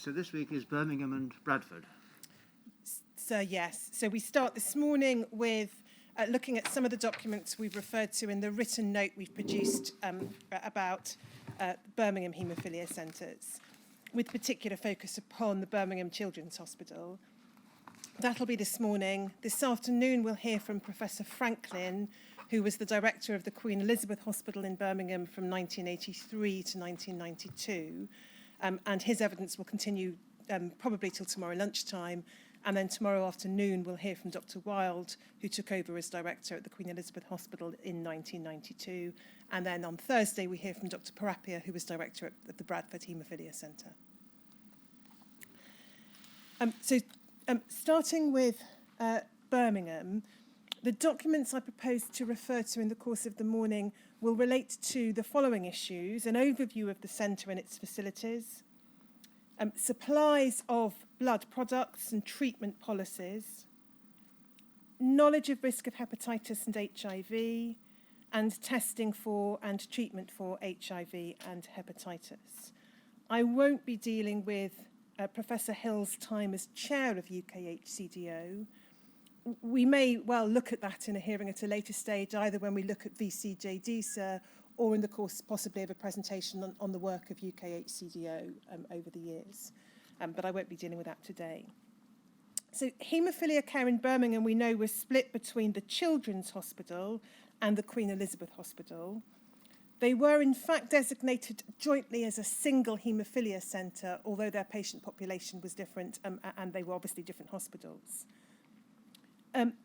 So this week is Birmingham and Bradford. So yes, so we start this morning with looking at some of the documents we've referred to in the written note we've produced about Birmingham Haemophilia Centres, with particular focus upon the Birmingham Children's Hospital. That'll be this morning. This afternoon we'll hear from Professor Franklin, who was the director of the Queen Elizabeth Hospital in Birmingham from 1983 to 1992. And his evidence will continue probably till tomorrow lunchtime. And then tomorrow afternoon, we'll hear from Dr. Wild, who took over as director at the Queen Elizabeth Hospital in 1992. And then on Thursday, we hear from Dr. Parapia, who was director at the Bradford Haemophilia Centre. Starting with Birmingham, the documents I propose to refer to in the course of the morning will relate to the following issues: an overview of the centre and its facilities, supplies of blood products and treatment policies, knowledge of risk of hepatitis and HIV, and testing for and treatment for HIV and hepatitis. I won't be dealing with Professor Hill's time as chair of UKHCDO. We may well look at that in a hearing at a later stage, either when we look at VCJ-DISA or in the course possibly of a presentation on the work of UKHCDO over the years. But I won't be dealing with that today. So haemophilia care in Birmingham, we know, was split between the Children's Hospital and the Queen Elizabeth Hospital. They were in fact designated jointly as a single haemophilia centre, although their patient population was different and they were obviously different hospitals.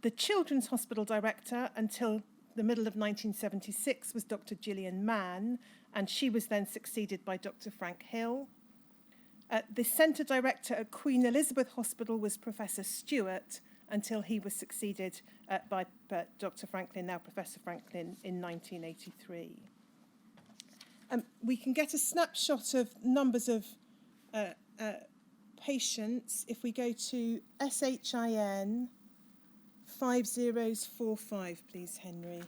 The Children's Hospital director until the middle of 1976 was Dr. Gillian Mann, and she was then succeeded by Dr. Frank Hill. The centre director at Queen Elizabeth Hospital was Professor Stewart until he was succeeded by Dr. Franklin, now Professor Franklin, in 1983. We can get a snapshot of numbers of patients if we go to SHIN 5045, please, Henry.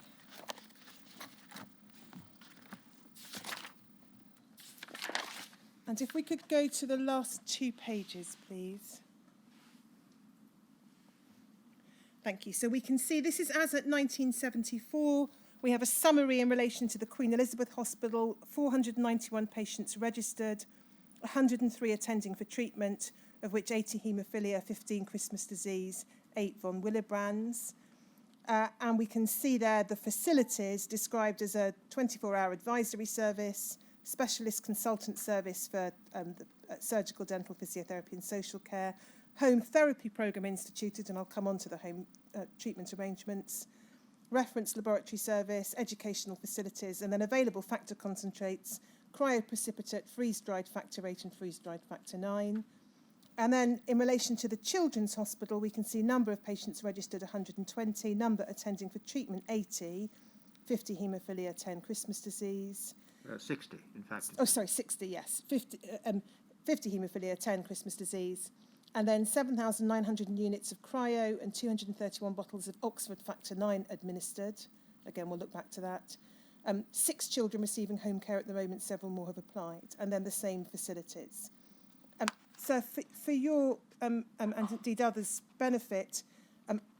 And if we could go to the last 2 pages, please. Thank you. So we can see this is as at 1974. We have a summary in relation to the Queen Elizabeth Hospital, 491 patients registered, 103 attending for treatment, of which 80 haemophilia, 15 Christmas disease, 8 von Willebrands. And we can see there the facilities described as a 24-hour advisory service, specialist consultant service for surgical, dental, physiotherapy and social care, home therapy programme instituted, and I'll come on to the home treatment arrangements, reference laboratory service, educational facilities, and then available factor concentrates, cryoprecipitate, freeze-dried factor 8 and freeze-dried factor 9. And then in relation to the Children's Hospital, we can see number of patients registered 120, number attending for treatment 80, 50 haemophilia, 10 Christmas disease. 60, in fact. Oh, sorry, 60, yes. 50 haemophilia, 10 Christmas disease. And then 7,900 units of cryo and 231 bottles of Oxford Factor 9 administered. Again, we'll look back to that. 6 children receiving home care at the moment, several more have applied. And then the same facilities. So for your, and indeed others' benefit,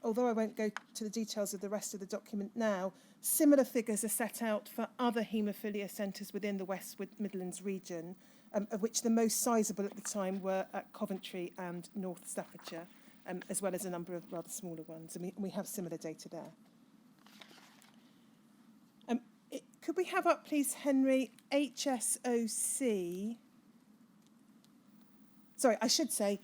although I won't go to the details of the rest of the document now, similar figures are set out for other haemophilia centres within the West Midlands region, of which the most sizable at the time were at Coventry and North Staffordshire, as well as a number of rather smaller ones. And we have similar data there. Could we have up, please, Henry, HSOC? Sorry, I should say,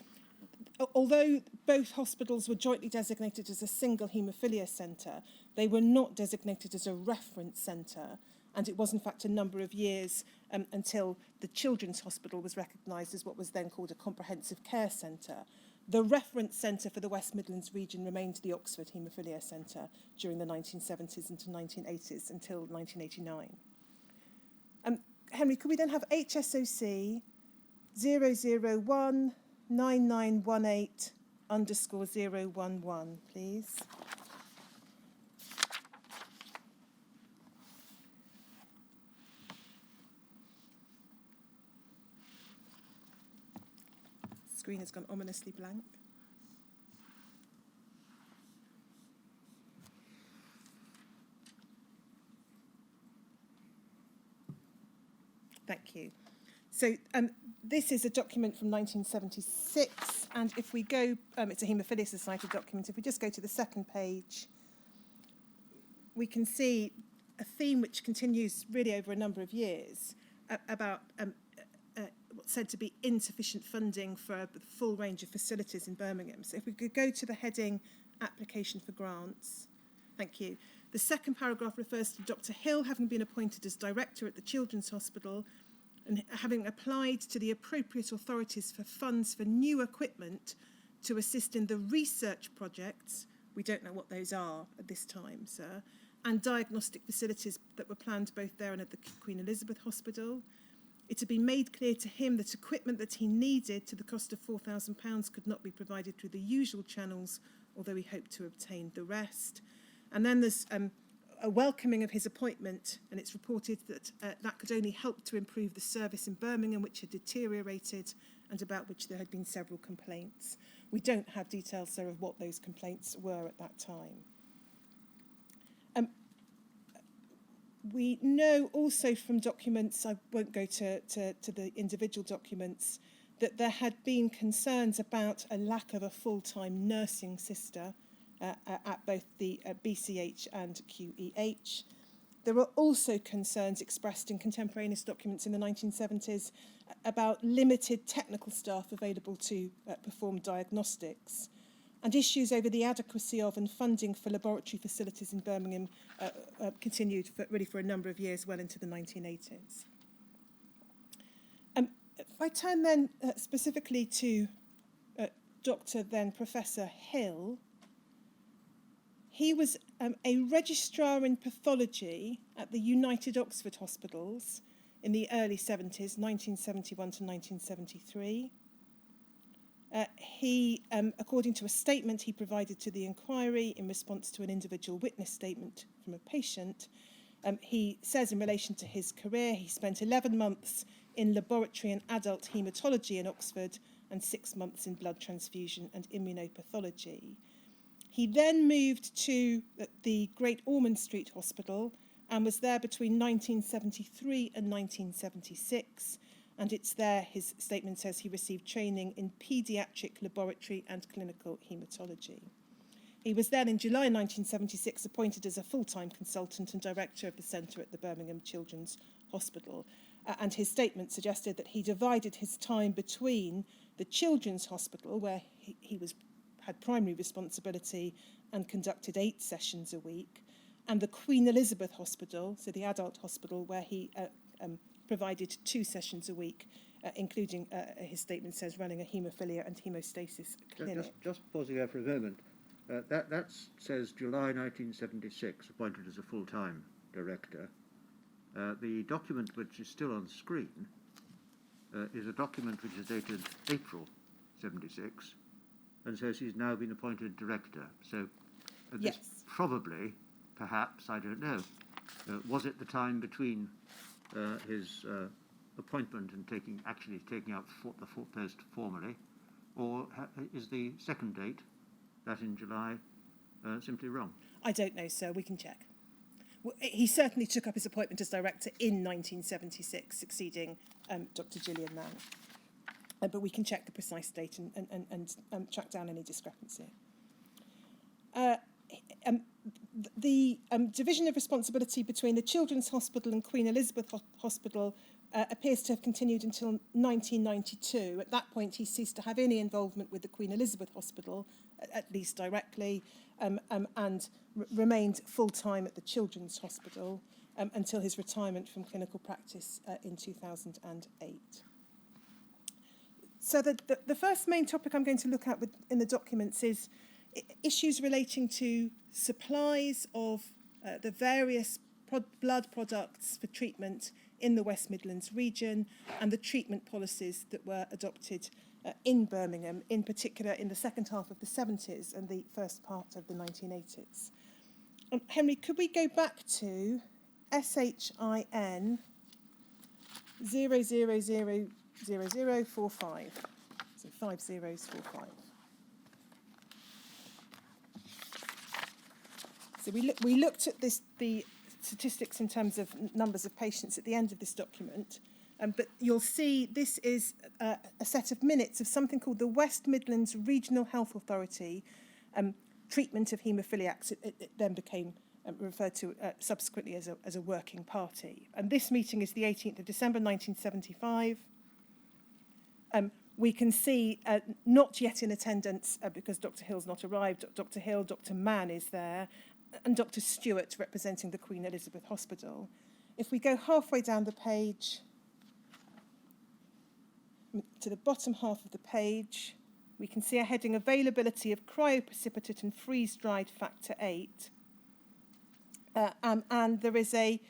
although both hospitals were jointly designated as a single haemophilia centre, they were not designated as a reference centre, and it was in fact a number of years until the Children's Hospital was recognised as what was then called a comprehensive care centre. The reference centre for the West Midlands region remained the Oxford Haemophilia Centre during the 1970s into 1980s until 1989. Henry, could we then have HSOC 0019918_011, please? screen has gone ominously blank. Thank you. So this is a document from 1976, and if we go, it's a Haemophilia Society document. If we just go to the second page, we can see a theme which continues really over a number of years about what's said to be insufficient funding for the full range of facilities in Birmingham. So if we could go to the heading Application for Grants. Thank you. The second paragraph refers to Dr. Hill having been appointed as director at the Children's Hospital and having applied to the appropriate authorities for funds for new equipment to assist in the research projects, we don't know what those are at this time, sir, and diagnostic facilities that were planned both there and at the Queen Elizabeth Hospital. It had been made clear to him that equipment that he needed to the cost of £4,000 could not be provided through the usual channels, although he hoped to obtain the rest. And then there's a welcoming of his appointment, and it's reported that that could only help to improve the service in Birmingham, which had deteriorated and about which there had been several complaints. We don't have details, sir, of what those complaints were at that time. We know also from documents, I won't go to the individual documents, that there had been concerns about a lack of a full-time nursing sister at both the BCH and QEH. There were also concerns expressed in contemporaneous documents in the 1970s about limited technical staff available to perform diagnostics, and issues over the adequacy of and funding for laboratory facilities in Birmingham continued for a number of years, well into the 1980s. If I turn then specifically to Dr. then Professor Hill, he was a registrar in pathology at the United Oxford Hospitals in the early 70s, 1971 to 1973. He, according to a statement he provided to the inquiry in response to an individual witness statement from a patient, he says in relation to his career, he spent 11 months in laboratory and adult haematology in Oxford and 6 months in blood transfusion and immunopathology. He then moved to the Great Ormond Street Hospital and was there between 1973 and 1976. And it's there, his statement says, he received training in paediatric laboratory and clinical haematology. He was then, in July 1976, appointed as a full-time consultant and director of the centre at the Birmingham Children's Hospital. And his statement suggested that he divided his time between the Children's Hospital, where he had primary responsibility and conducted 8 sessions a week, and the Queen Elizabeth Hospital, so the adult hospital, where he provided 2 sessions a week, including, his statement says, running a haemophilia and hemostasis clinic. Just pausing there for a moment. That says July 1976, appointed as a full-time director. The document which is still on screen is a document which is dated April 76 and says he's now been appointed director. So Yes. this probably, perhaps, I don't know, was it the time between his appointment and actually taking out the post formally, or is the second date, that in July, simply wrong? I don't know, sir. We can check. Well, he certainly took up his appointment as director in 1976, succeeding Dr. Gillian Mann. But we can check the precise date and track down any discrepancy. The division of responsibility between the Children's Hospital and Queen Elizabeth Hospital appears to have continued until 1992. At that point, he ceased to have any involvement with the Queen Elizabeth Hospital, at least directly, and remained full-time at the Children's Hospital until his retirement from clinical practice in 2008. So the first main topic I'm going to look at in the documents is issues relating to supplies of the various blood products for treatment in the West Midlands region and the treatment policies that were adopted in Birmingham, in particular in the second half of the 70s and the first part of the 1980s. Henry, could we go back to SHIN 0000045, so 5045. So we looked at the statistics in terms of numbers of patients at the end of this document, but you'll see this is a set of minutes of something called the West Midlands Regional Health Authority treatment of haemophiliacs. It then became referred to subsequently as a working party. And this meeting is the 18th of December 1975. We can see, not yet in attendance because Dr. Hill's not arrived, Dr. Hill, Dr. Mann is there, and Dr. Stewart representing the Queen Elizabeth Hospital. If we go halfway down the page, to the bottom half of the page, we can see a heading, Availability of Cryoprecipitate and Freeze-Dried Factor VIII. And there is a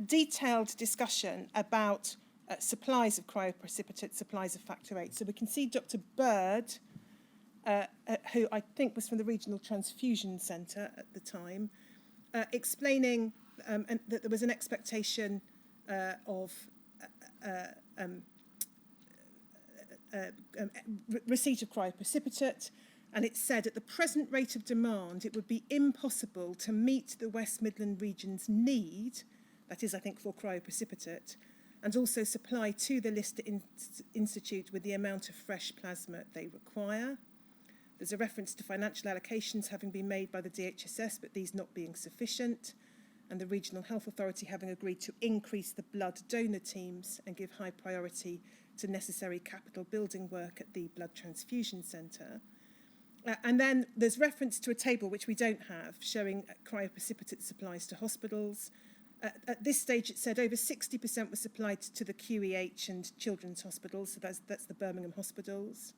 detailed discussion about supplies of cryoprecipitate, supplies of Factor VIII. So we can see Dr. Bird, who I think was from the Regional Transfusion Centre at the time, explaining that there was an expectation of receipt of cryoprecipitate, and it said at the present rate of demand it would be impossible to meet the West Midland region's need, that is I think for cryoprecipitate, and also supply to the Lister Institute with the amount of fresh plasma they require. There's a reference to financial allocations having been made by the DHSS, but these not being sufficient, and the Regional Health Authority having agreed to increase the blood donor teams and give high priority to necessary capital building work at the Blood Transfusion Centre. And then there's reference to a table, which we don't have, showing cryoprecipitate supplies to hospitals. At this stage, it said over 60% were supplied to the QEH and children's hospitals, so that's the Birmingham hospitals.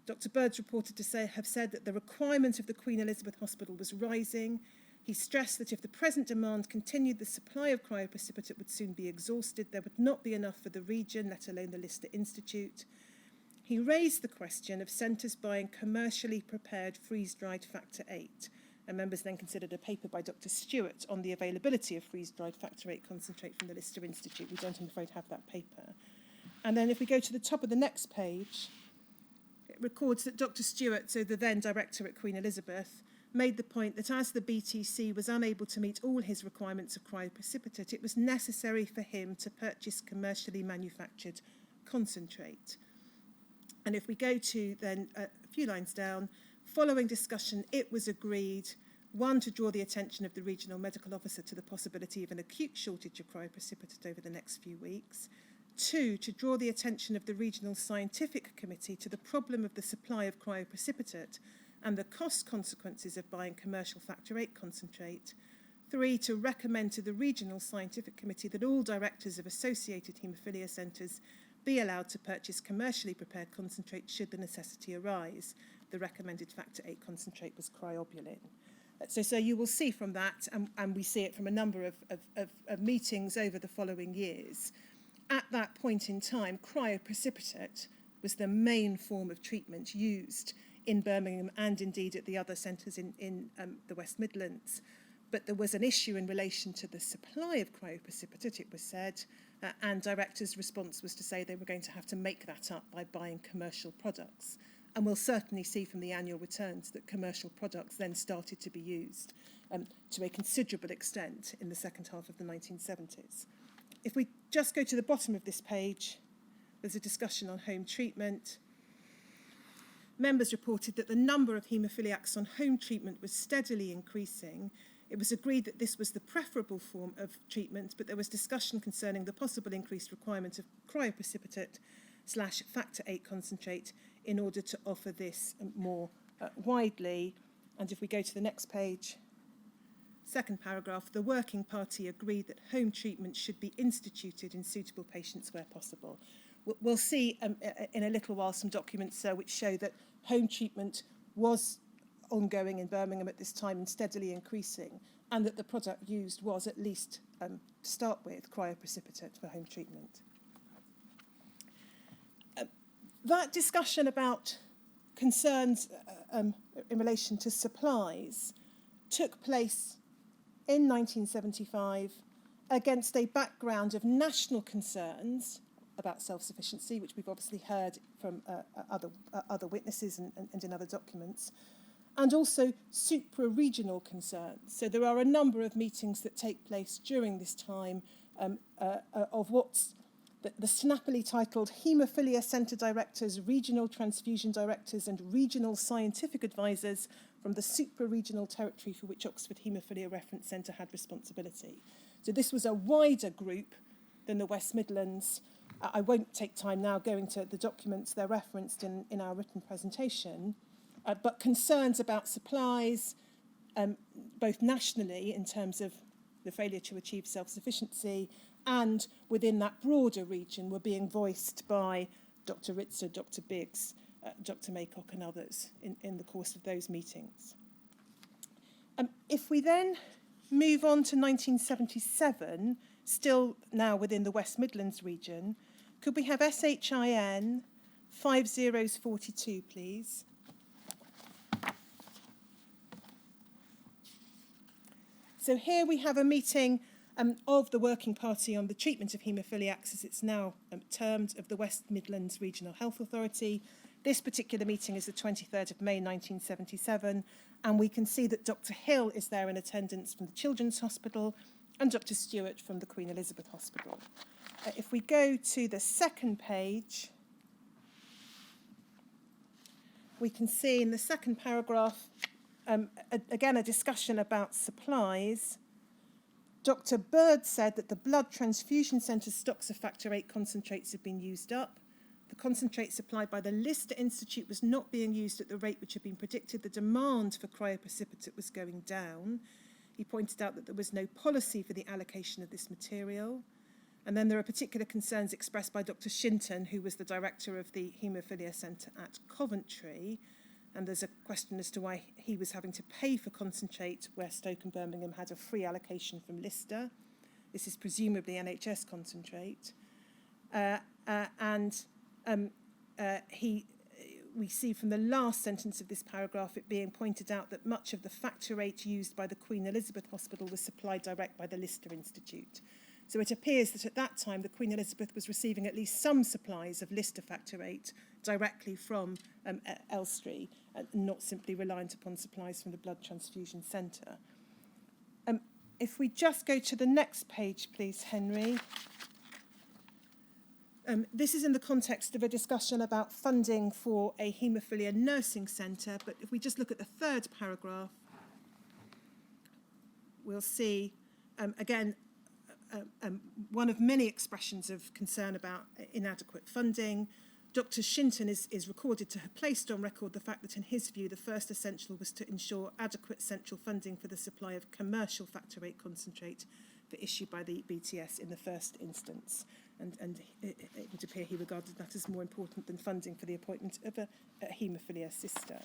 Dr. Bird's reported to have said that the requirement of the Queen Elizabeth Hospital was rising. He stressed that if the present demand continued, the supply of cryoprecipitate would soon be exhausted. There would not be enough for the region, let alone the Lister Institute. He raised the question of centres buying commercially prepared freeze-dried Factor VIII, and members then considered a paper by Dr. Stewart on the availability of freeze-dried Factor VIII concentrate from the Lister Institute. We don't, I'm afraid, have that paper. And then if we go to the top of the next page, it records that Dr. Stewart, so the then director at Queen Elizabeth, made the point that as the BTC was unable to meet all his requirements of cryoprecipitate, it was necessary for him to purchase commercially manufactured concentrate. And if we go to then a few lines down, following discussion, it was agreed, one, to draw the attention of the regional medical officer to the possibility of an acute shortage of cryoprecipitate over the next few weeks. Two, to draw the attention of the regional scientific committee to the problem of the supply of cryoprecipitate and the cost consequences of buying commercial Factor VIII concentrate. Three, to recommend to the regional scientific committee that all directors of associated haemophilia centres be allowed to purchase commercially prepared concentrate should the necessity arise. The recommended Factor VIII concentrate was cryobuline. So you will see from that, and we see it from a number of meetings over the following years, at that point in time, cryoprecipitate was the main form of treatment used in Birmingham and indeed at the other centres in the West Midlands. But there was an issue in relation to the supply of cryoprecipitate, it was said, and directors' response was to say they were going to have to make that up by buying commercial products. And we'll certainly see from the annual returns that commercial products then started to be used to a considerable extent in the second half of the 1970s. If we just go to the bottom of this page, there's a discussion on home treatment. Members reported that the number of haemophiliacs on home treatment was steadily increasing. It was agreed that this was the preferable form of treatment, but there was discussion concerning the possible increased requirement of cryoprecipitate/Factor VIII concentrate in order to offer this more widely. And if we go to the next page, second paragraph, the working party agreed that home treatment should be instituted in suitable patients where possible. We'll see in a little while some documents which show that home treatment was ongoing in Birmingham at this time and steadily increasing, and that the product used was, at least to start with, cryoprecipitate for home treatment. That discussion about concerns in relation to supplies took place in 1975 against a background of national concerns about self-sufficiency, which we've obviously heard from other witnesses and in other documents, and also supra-regional concerns. So there are a number of meetings that take place during this time of what's the snappily titled Haemophilia Centre Directors, Regional Transfusion Directors and Regional Scientific Advisors from the supra-regional territory for which Oxford Haemophilia Reference Centre had responsibility. So this was a wider group than the West Midlands. I won't take time now going to the documents they're referenced in our written presentation, but concerns about supplies, both nationally in terms of the failure to achieve self-sufficiency, and within that broader region were being voiced by Dr. Ritzer, Dr. Biggs, Dr. Maycock and others in the course of those meetings. If we then move on to 1977, still now within the West Midlands region, could we have SHIN 5042, please? So here we have a meeting of the Working Party on the Treatment of Haemophiliacs, as it's now termed, of the West Midlands Regional Health Authority. This particular meeting is the 23rd of May 1977, and we can see that Dr. Hill is there in attendance from the Children's Hospital and Dr. Stewart from the Queen Elizabeth Hospital. If we go to the second page, we can see in the second paragraph, again, a discussion about supplies. Dr. Bird said that the blood transfusion centre's stocks of factor VIII concentrates have been used up. The concentrate supplied by the Lister Institute was not being used at the rate which had been predicted. The demand for cryoprecipitate was going down. He pointed out that there was no policy for the allocation of this material. And then there are particular concerns expressed by Dr. Shinton, who was the director of the Haemophilia Centre at Coventry. And there's a question as to why he was having to pay for concentrate where Stoke and Birmingham had a free allocation from Lister. This is presumably NHS concentrate. We see from the last sentence of this paragraph it being pointed out that much of the factor VIII used by the Queen Elizabeth Hospital was supplied direct by the Lister Institute. So it appears that at that time the Queen Elizabeth was receiving at least some supplies of Lister factor VIII directly from Elstree, not simply reliant upon supplies from the Blood Transfusion Centre. If we just go to the next page, please, Henry. This is in the context of a discussion about funding for a haemophilia nursing centre, but if we just look at the third paragraph, we'll see, again, one of many expressions of concern about inadequate funding. Dr. Shinton is recorded to have placed on record the fact that in his view the first essential was to ensure adequate central funding for the supply of commercial factor VIII concentrate for issue by the BTS in the first instance. And it would appear he regarded that as more important than funding for the appointment of a haemophilia sister.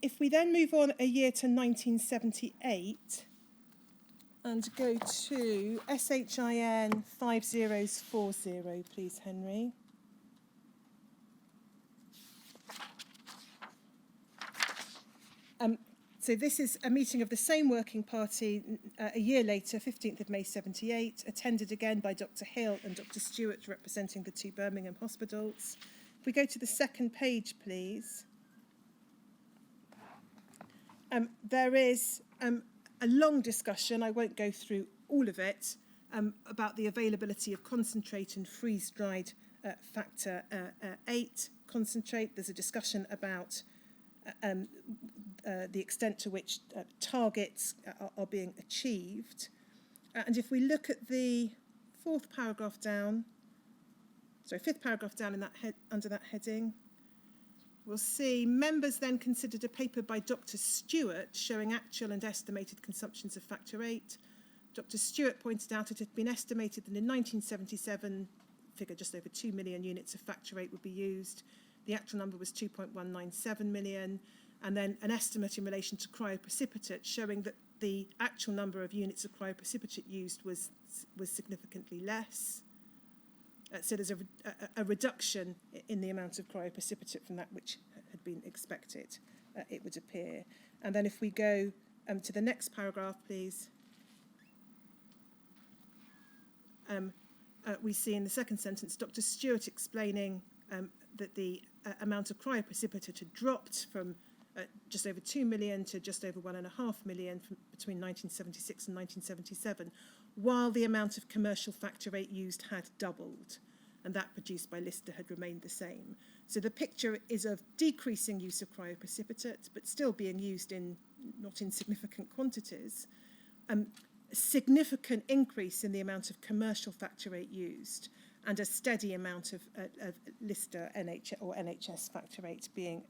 If we then move on a year to 1978 and go to SHIN 5040, please, Henry. So this is a meeting of the same working party a year later, 15th of May 78, attended again by Dr. Hill and Dr. Stewart representing the two Birmingham hospitals. If we go to the second page, please. There is a long discussion, I won't go through all of it, about the availability of concentrate and freeze-dried factor VIII concentrate. There's a discussion about the extent to which targets are being achieved. And if we look at the fifth paragraph down in that under that heading, we'll see members then considered a paper by Dr. Stewart showing actual and estimated consumptions of factor VIII. Dr. Stewart pointed out it had been estimated that in 1977, figure just over 2 million units of factor VIII would be used. The actual number was 2.197 million. And then an estimate in relation to cryoprecipitate showing that the actual number of units of cryoprecipitate used was significantly less. So there's a reduction in the amount of cryoprecipitate from that which had been expected, it would appear. And then if we go to the next paragraph, please. we see in the second sentence Dr. Stewart explaining that the amount of cryoprecipitate had dropped from just over 2 million to just over 1.5 million between 1976 and 1977, while the amount of commercial factor VIII used had doubled, and that produced by Lister had remained the same. So the picture is of decreasing use of cryoprecipitate, but still being used in not insignificant quantities. Significant increase in the amount of commercial factor VIII used, and a steady amount of Lister or NHS factor VIII being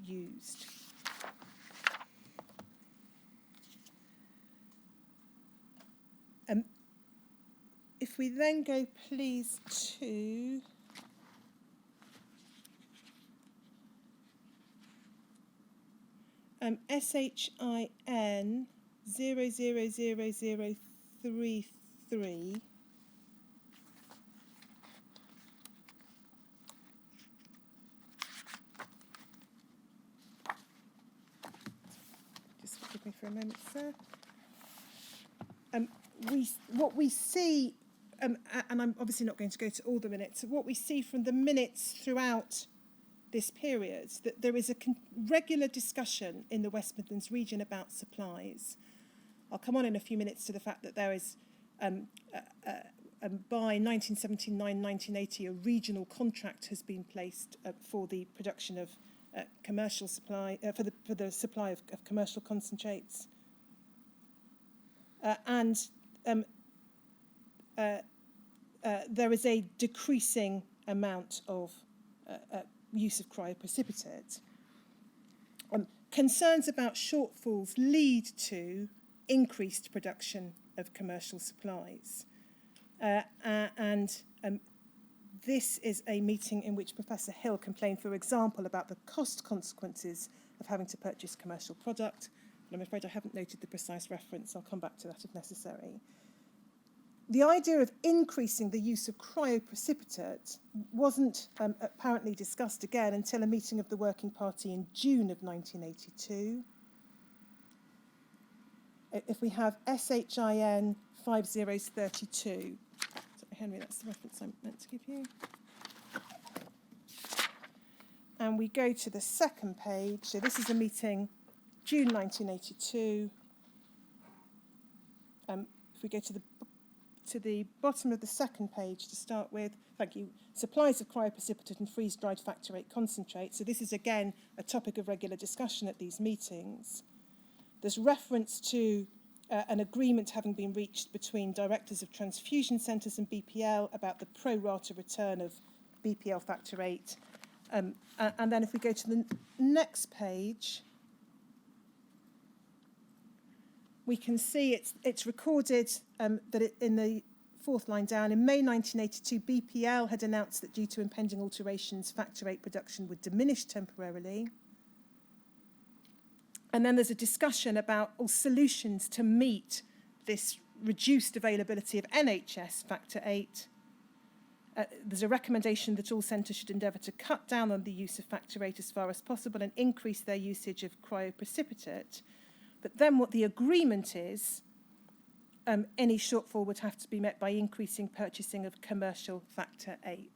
used. If we then go, please, to SHIN 000033. Just forgive me for a moment, sir. What we see, and I'm obviously not going to go to all the minutes, what we see from the minutes throughout this period, that there is a regular discussion in the West Midlands region about supplies. I'll come on in a few minutes to the fact that there is, by 1979-1980, a regional contract has been placed for the production of commercial supply, for the supply of commercial concentrates. There is a decreasing amount of use of cryoprecipitate. Concerns about shortfalls lead to increased production of commercial supplies. This is a meeting in which Professor Hill complained, for example, about the cost consequences of having to purchase commercial product. And I'm afraid I haven't noted the precise reference. I'll come back to that if necessary. The idea of increasing the use of cryoprecipitate wasn't apparently discussed again until a meeting of the Working Party in June of 1982. If we have SHIN 5032. Sorry, Henry, that's the reference I meant to give you. And we go to the second page. So this is a meeting, June 1982. If we go to the bottom of the second page to start with, thank you, supplies of cryoprecipitate and freeze-dried factor VIII concentrate. So this is, again, a topic of regular discussion at these meetings. There's reference to an agreement having been reached between directors of transfusion centres and BPL about the pro rata return of BPL factor VIII. And then if we go to the next page, we can see it's recorded that in the fourth line down, in May 1982, BPL had announced that due to impending alterations, factor VIII production would diminish temporarily. And then there's a discussion about all solutions to meet this reduced availability of NHS factor VIII. There's a recommendation that all centres should endeavour to cut down on the use of factor VIII as far as possible and increase their usage of cryoprecipitate. But then what the agreement is, any shortfall would have to be met by increasing purchasing of commercial factor VIII.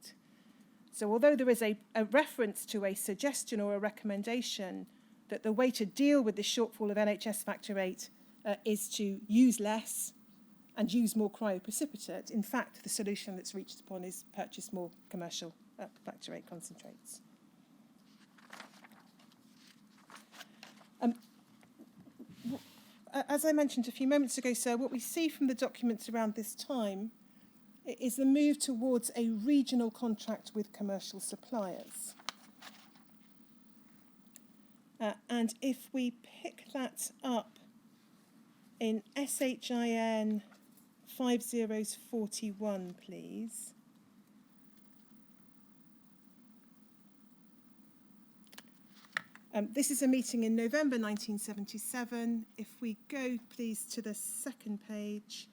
So although there is a reference to a suggestion or a recommendation that the way to deal with the shortfall of NHS factor VIII is to use less and use more cryoprecipitate, in fact, the solution that's reached upon is purchase more commercial factor VIII concentrates. As I mentioned a few moments ago, sir, what we see from the documents around this time is the move towards a regional contract with commercial suppliers. And if we pick that up in SHIN 5041, please. This is a meeting in November 1977. If we go, please, to the second page,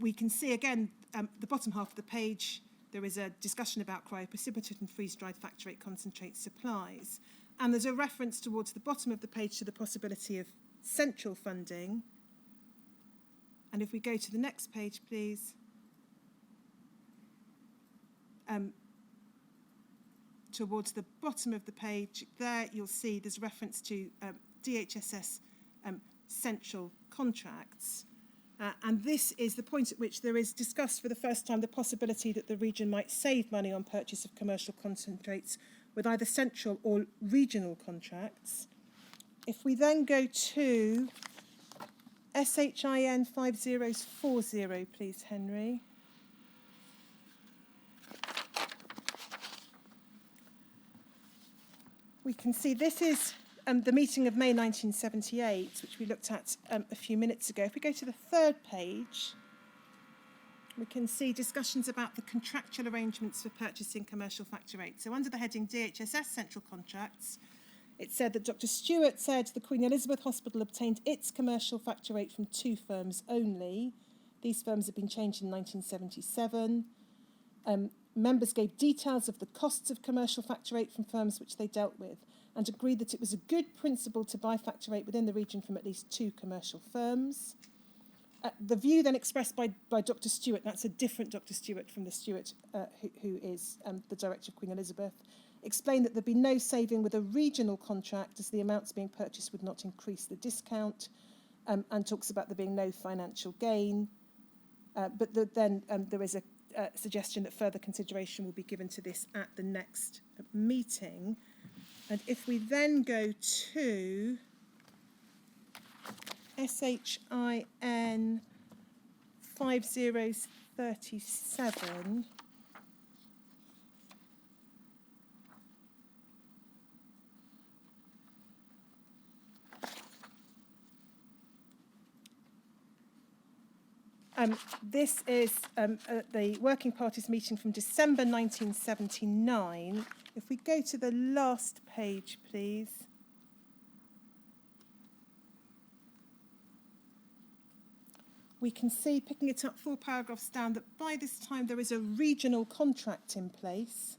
we can see again the bottom half of the page. There is a discussion about cryoprecipitate and freeze-dried factor VIII concentrate supplies. And there's a reference towards the bottom of the page to the possibility of central funding. And if we go to the next page, please. Towards the bottom of the page, there you'll see there's reference to DHSS central contracts. And this is the point at which there is discussed for the first time the possibility that the region might save money on purchase of commercial concentrates with either central or regional contracts. If we then go to SHIN 5040, please, Henry. We can see this is the meeting of May 1978, which we looked at a few minutes ago. If we go to the third page, we can see discussions about the contractual arrangements for purchasing commercial factor rates. So under the heading DHSS central contracts, it said that Dr. Stewart said the Queen Elizabeth Hospital obtained its commercial factor rate from 2 firms only. These firms had been changed in 1977. Members gave details of the costs of commercial factor rate from firms which they dealt with and agreed that it was a good principle to buy factor rate within the region from at least 2 commercial firms. The view then expressed by Dr. Stewart, that's a different Dr. Stewart from the Stewart who is the director of Queen Elizabeth, explained that there'd be no saving with a regional contract as the amounts being purchased would not increase the discount, and talks about there being no financial gain. But then there is a suggestion that further consideration will be given to this at the next meeting. And if we then go to SHIN 5037, this is the Working Parties meeting from December 1979. If we go to the last page, please. We can see, picking it up 4 paragraphs down, that by this time there is a regional contract in place.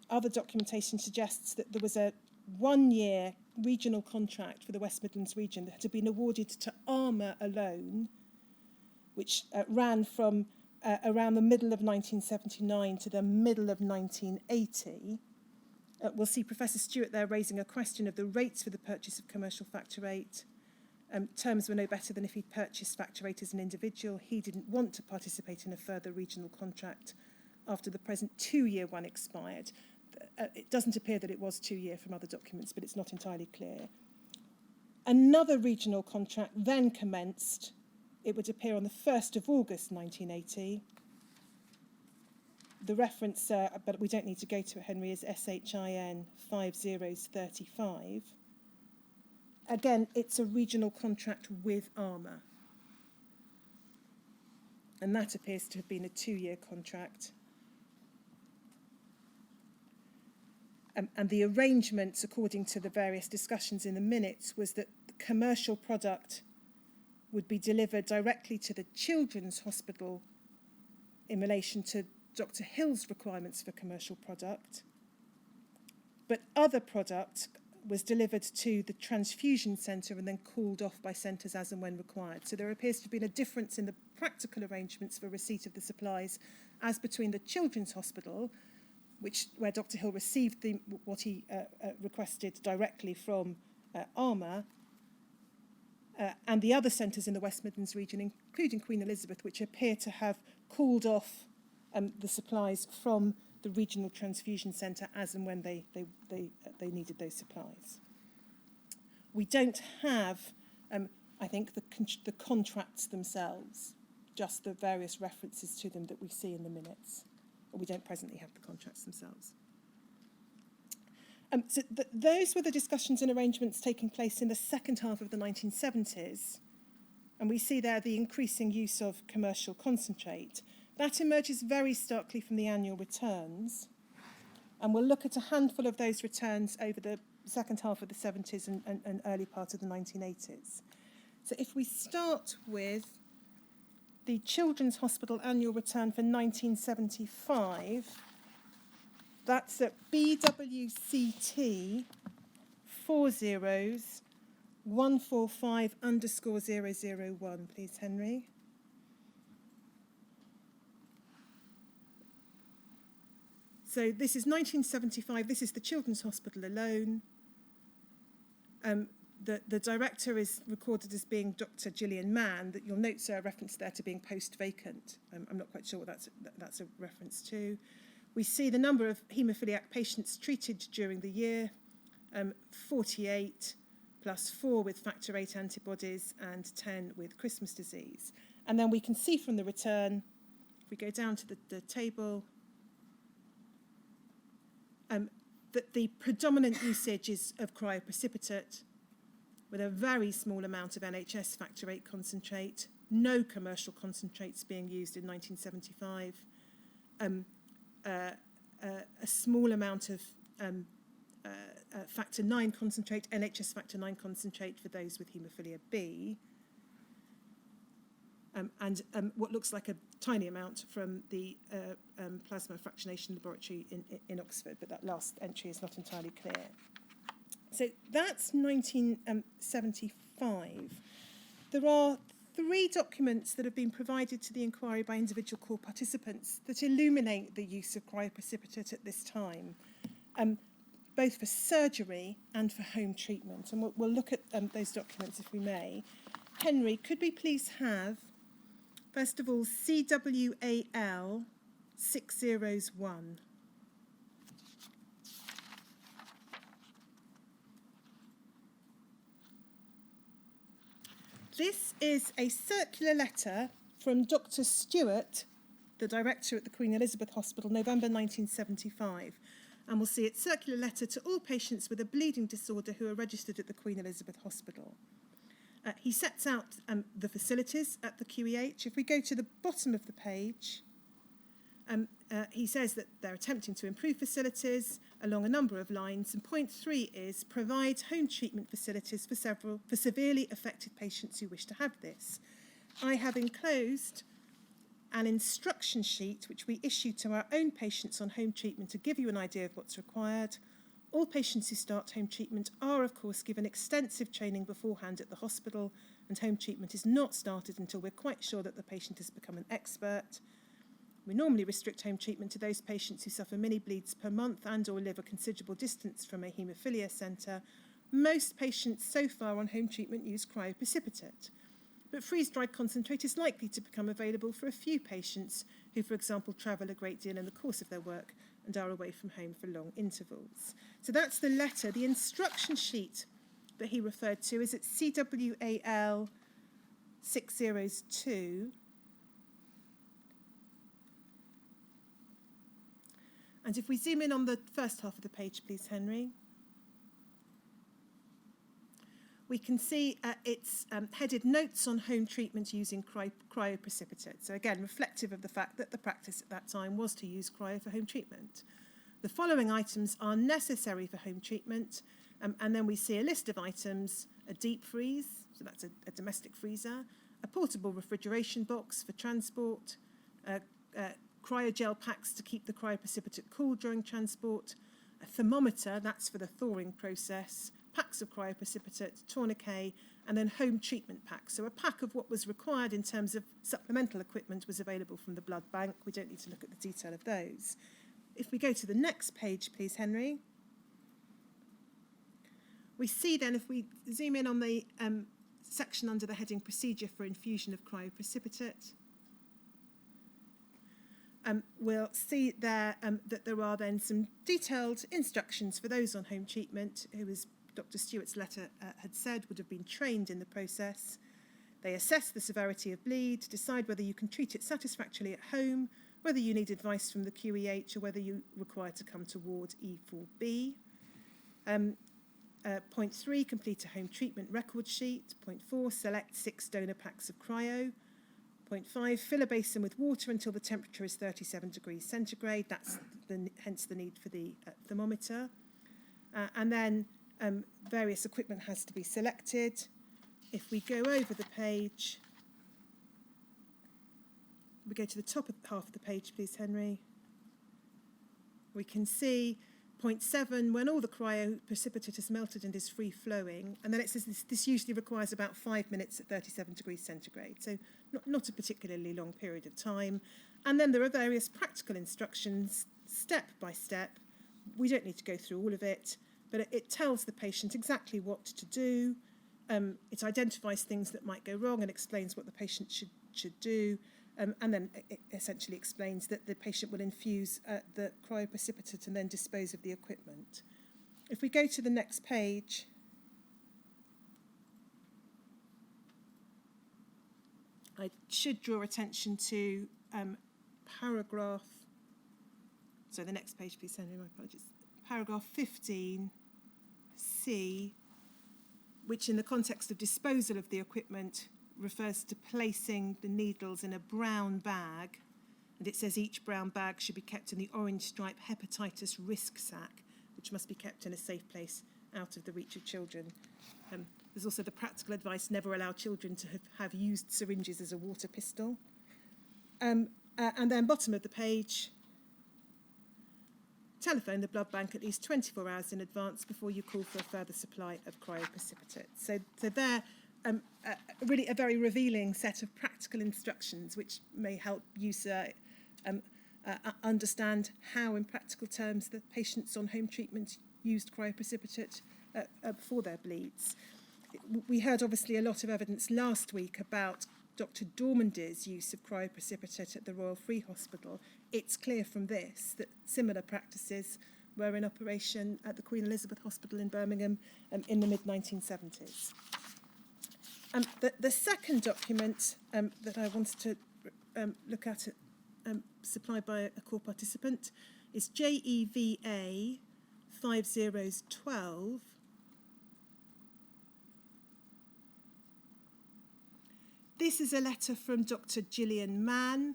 Other documentation suggests that there was a 1-year regional contract for the West Midlands region that had been awarded to Armour alone, which ran from around the middle of 1979 to the middle of 1980. We'll see Professor Stewart there raising a question of the rates for the purchase of commercial factor rate. Terms were no better than if he'd purchased factor rate as an individual. He didn't want to participate in a further regional contract after the present 2-year one expired. It doesn't appear that it was 2-year from other documents, but it's not entirely clear. Another regional contract then commenced. It would appear on the 1st of August 1980. The reference, but we don't need to go to it, Henry, is SHIN 5035. Again, it's a regional contract with Armour. And that appears to have been a 2-year contract. And the arrangements, according to the various discussions in the minutes, was that the commercial product would be delivered directly to the Children's Hospital in relation to Dr. Hill's requirements for commercial product. But other product was delivered to the transfusion centre and then called off by centres as and when required. So there appears to have been a difference in the practical arrangements for receipt of the supplies as between the Children's Hospital, where Dr. Hill received what he requested directly from Armour, and the other centres in the West Midlands region, including Queen Elizabeth, which appear to have called off the supplies from the regional transfusion centre as and when they needed those supplies. We don't have, I think, the contracts themselves, just the various references to them that we see in the minutes. We don't presently have the contracts themselves. So those were the discussions and arrangements taking place in the second half of the 1970s. And we see there the increasing use of commercial concentrate. That emerges very starkly from the annual returns. And we'll look at a handful of those returns over the second half of the 70s and early part of the 1980s. So if we start with the Children's Hospital annual return for 1975, that's at BWCT 40 145_001, please, Henry. So this is 1975. This is the Children's Hospital alone. The director is recorded as being Dr. Gillian Mann. That you'll note, sir, a reference there to being post-vacant. I'm not quite sure what that's a reference to. We see the number of haemophiliac patients treated during the year, 48, plus 4 with factor VIII antibodies and 10 with Christmas disease. And then we can see from the return, if we go down to the table, that the predominant usage is of cryoprecipitate, with a very small amount of NHS factor VIII concentrate, no commercial concentrates being used in 1975, a small amount of factor IX concentrate, NHS factor IX concentrate for those with haemophilia B, and what looks like a tiny amount from the plasma fractionation laboratory in Oxford, but that last entry is not entirely clear. So that's 1975. There are 3 documents that have been provided to the inquiry by individual core participants that illuminate the use of cryoprecipitate at this time, both for surgery and for home treatment. And we'll look at those documents if we may. Henry, could we please have, first of all, CWAL 601. This is a circular letter from Dr. Stewart, the director at the Queen Elizabeth Hospital, November 1975. And we'll see it's circular letter to all patients with a bleeding disorder who are registered at the Queen Elizabeth Hospital. He sets out the facilities at the QEH. If we go to the bottom of the page, he says that they're attempting to improve facilities along a number of lines, and point 3 is provide home treatment facilities for severely affected patients who wish to have this. I have enclosed an instruction sheet which we issue to our own patients on home treatment to give you an idea of what's required. All patients who start home treatment are, of course, given extensive training beforehand at the hospital, and home treatment is not started until we're quite sure that the patient has become an expert. We normally restrict home treatment to those patients who suffer mini bleeds per month and or live a considerable distance from a haemophilia centre. Most patients so far on home treatment use cryoprecipitate, but freeze-dried concentrate is likely to become available for a few patients who, for example, travel a great deal in the course of their work and are away from home for long intervals. So that's the letter. The instruction sheet that he referred to is at CWAL 602. And if we zoom in on the first half of the page, please, Henry, we can see it's headed Notes on Home Treatment Using Cryoprecipitate. So again, reflective of the fact that the practice at that time was to use cryo for home treatment. The following items are necessary for home treatment, and then we see a list of items: a deep freeze, so that's a domestic freezer, a portable refrigeration box for transport, cryogel packs to keep the cryoprecipitate cool during transport, a thermometer, that's for the thawing process, packs of cryoprecipitate, tourniquet, and then home treatment packs. So a pack of what was required in terms of supplemental equipment was available from the blood bank. We don't need to look at the detail of those. If we go to the next page, please, Henry, we see then, if we zoom in on the section under the heading Procedure for Infusion of Cryoprecipitate, we'll see there that there are then some detailed instructions for those on home treatment who, as Dr. Stewart's letter had said, would have been trained in the process. They assess the severity of bleed, decide whether you can treat it satisfactorily at home, whether you need advice from the QEH, or whether you require to come to ward E4B. Point 3, complete a home treatment record sheet. Point 4, select 6 donor packs of cryo. Point 5, fill a basin with water until the temperature is 37 degrees centigrade. That's hence the need for the thermometer. And then various equipment has to be selected. If we go over the page, we go to the top half of the page, please, Henry. We can see Point 7, when all the cryoprecipitate has melted and is free-flowing, and then it says this usually requires about 5 minutes at 37 degrees centigrade, so not a particularly long period of time. And then there are various practical instructions, step by step. We don't need to go through all of it, but it tells the patient exactly what to do. It identifies things that might go wrong and explains what the patient should do. And then it essentially explains that the patient will infuse the cryoprecipitate and then dispose of the equipment. If we go to the next page, I should draw attention to paragraph, so the next page, please, Henry, my apologies. Paragraph 15C, which in the context of disposal of the equipment refers to placing the needles in a brown bag, and it says each brown bag should be kept in the orange stripe hepatitis risk sack, which must be kept in a safe place out of the reach of children. There's also the practical advice, never allow children to have used syringes as a water pistol. And then bottom of the page, telephone the blood bank at least 24 hours in advance before you call for a further supply of cryoprecipitate. So they're really a very revealing set of practical instructions which may help you understand how, in practical terms, the patients on home treatment used cryoprecipitate for their bleeds. We heard obviously a lot of evidence last week about Dr. Dormandy's use of cryoprecipitate at the Royal Free Hospital. It's clear from this that similar practices were in operation at the Queen Elizabeth Hospital in Birmingham in the mid-1970s. The second document that I wanted to look at, supplied by a core participant, is JEVA 5012. This is a letter from Dr. Gillian Mann,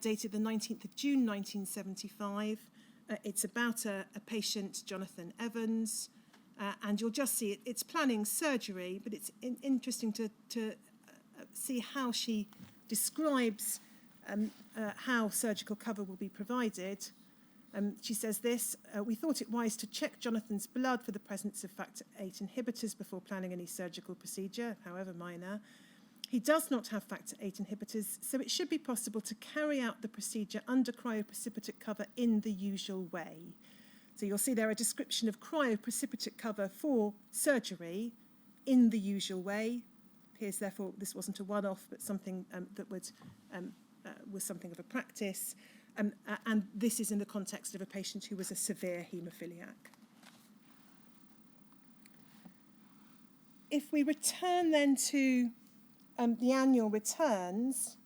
dated the 19th of June 1975. It's about a patient, Jonathan Evans, and you'll just see it's planning surgery, but it's interesting to see how she describes how surgical cover will be provided. She says this: we thought it wise to check Jonathan's blood for the presence of factor VIII inhibitors before planning any surgical procedure, however minor. He does not have factor VIII inhibitors, so it should be possible to carry out the procedure under cryoprecipitate cover in the usual way. So you'll see there a description of cryoprecipitate cover for surgery in the usual way. Appears, therefore, this wasn't a one-off, but something that was something of a practice. And this is in the context of a patient who was a severe haemophiliac. If we return then to the annual returns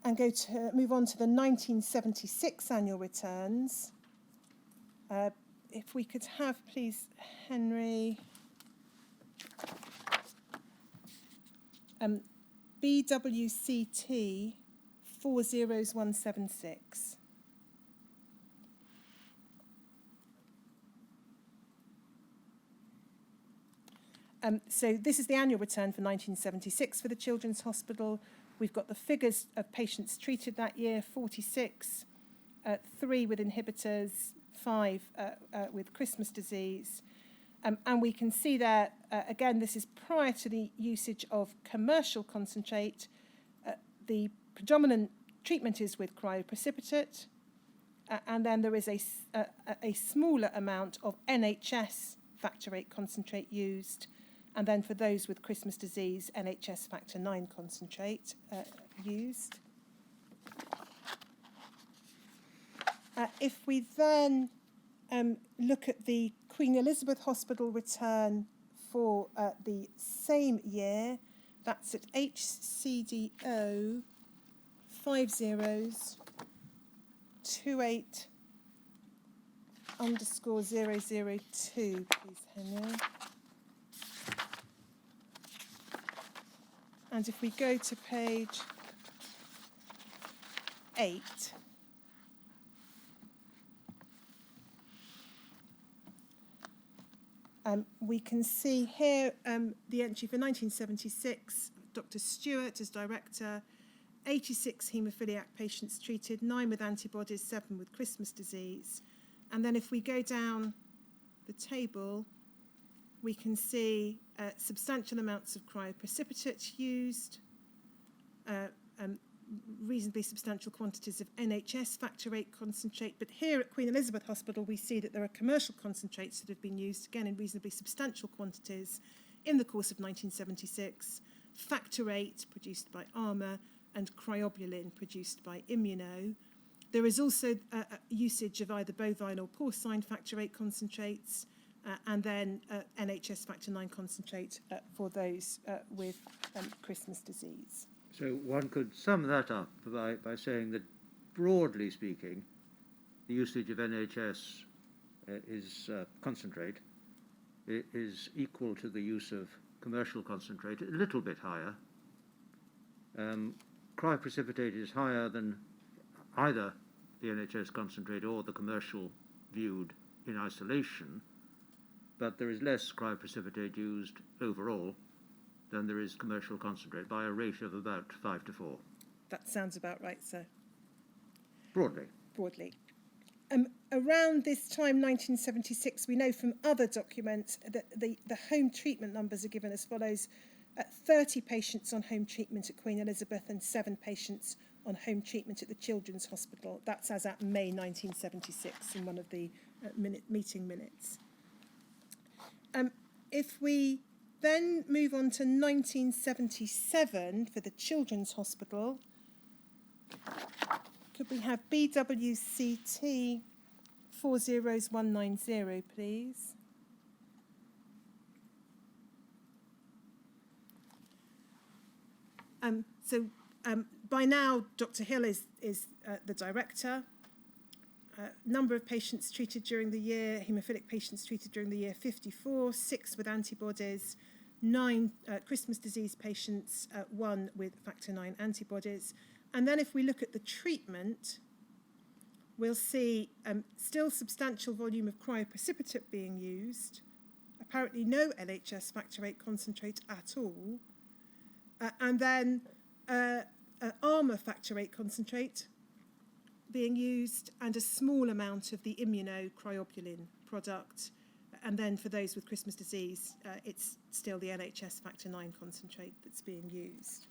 and move on to the 1976 annual returns, if we could have, please, Henry, BWCT 40176. So this is the annual return for 1976 for the Children's Hospital. We've got the figures of patients treated that year: 46, 3 with inhibitors, 5 with Christmas disease. And we can see there, again, this is prior to the usage of commercial concentrate. The predominant treatment is with cryoprecipitate, and then there is a smaller amount of NHS factor VIII concentrate used. And then for those with Christmas disease, NHS factor IX concentrate used. If we then look at the Queen Elizabeth Hospital return for the same year, that's at HCDO 5028_002, please, Henry. And if we go to page 8, we can see here the entry for 1976, Dr. Stewart as director, 86 haemophiliac patients treated, 9 with antibodies, 7 with Christmas disease. And then if we go down the table, we can see substantial amounts of cryoprecipitate used, reasonably substantial quantities of NHS factor VIII concentrate. But here at Queen Elizabeth Hospital, we see that there are commercial concentrates that have been used, again, in reasonably substantial quantities in the course of 1976, factor VIII produced by Armour and cryobuline produced by Immuno. There is also usage of either bovine or porcine factor VIII concentrates, and then NHS factor IX concentrate for those with Christmas disease. So one could sum that up by saying that, broadly speaking, the usage of NHS concentrate is equal to the use of commercial concentrate, a little bit higher. Cryoprecipitate is higher than either the NHS concentrate or the commercial viewed in isolation, but there is less cryoprecipitate used overall than there is commercial concentrate, by a rate of about 5 to 4. That sounds about right, sir. Broadly. Broadly. Around this time, 1976, we know from other documents that the home treatment numbers are given as follows: 30 patients on home treatment at Queen Elizabeth and 7 patients on home treatment at the Children's Hospital. That's as at May 1976 in one of the meeting minutes. If we then move on to 1977 for the Children's Hospital, could we have BWCT 40190, please? By now, Dr. Hill is the director. Number of patients treated during the year, haemophilic patients treated during the year, 54, 6 with antibodies, 9 Christmas disease patients, 1 with factor IX antibodies. And then if we look at the treatment, we'll see still substantial volume of cryoprecipitate being used, apparently no LHS factor VIII concentrate at all, and then Armour factor VIII concentrate being used, and a small amount of the immunocryobulin product. And then for those with Christmas disease, it's still the NHS factor IX concentrate that's being used.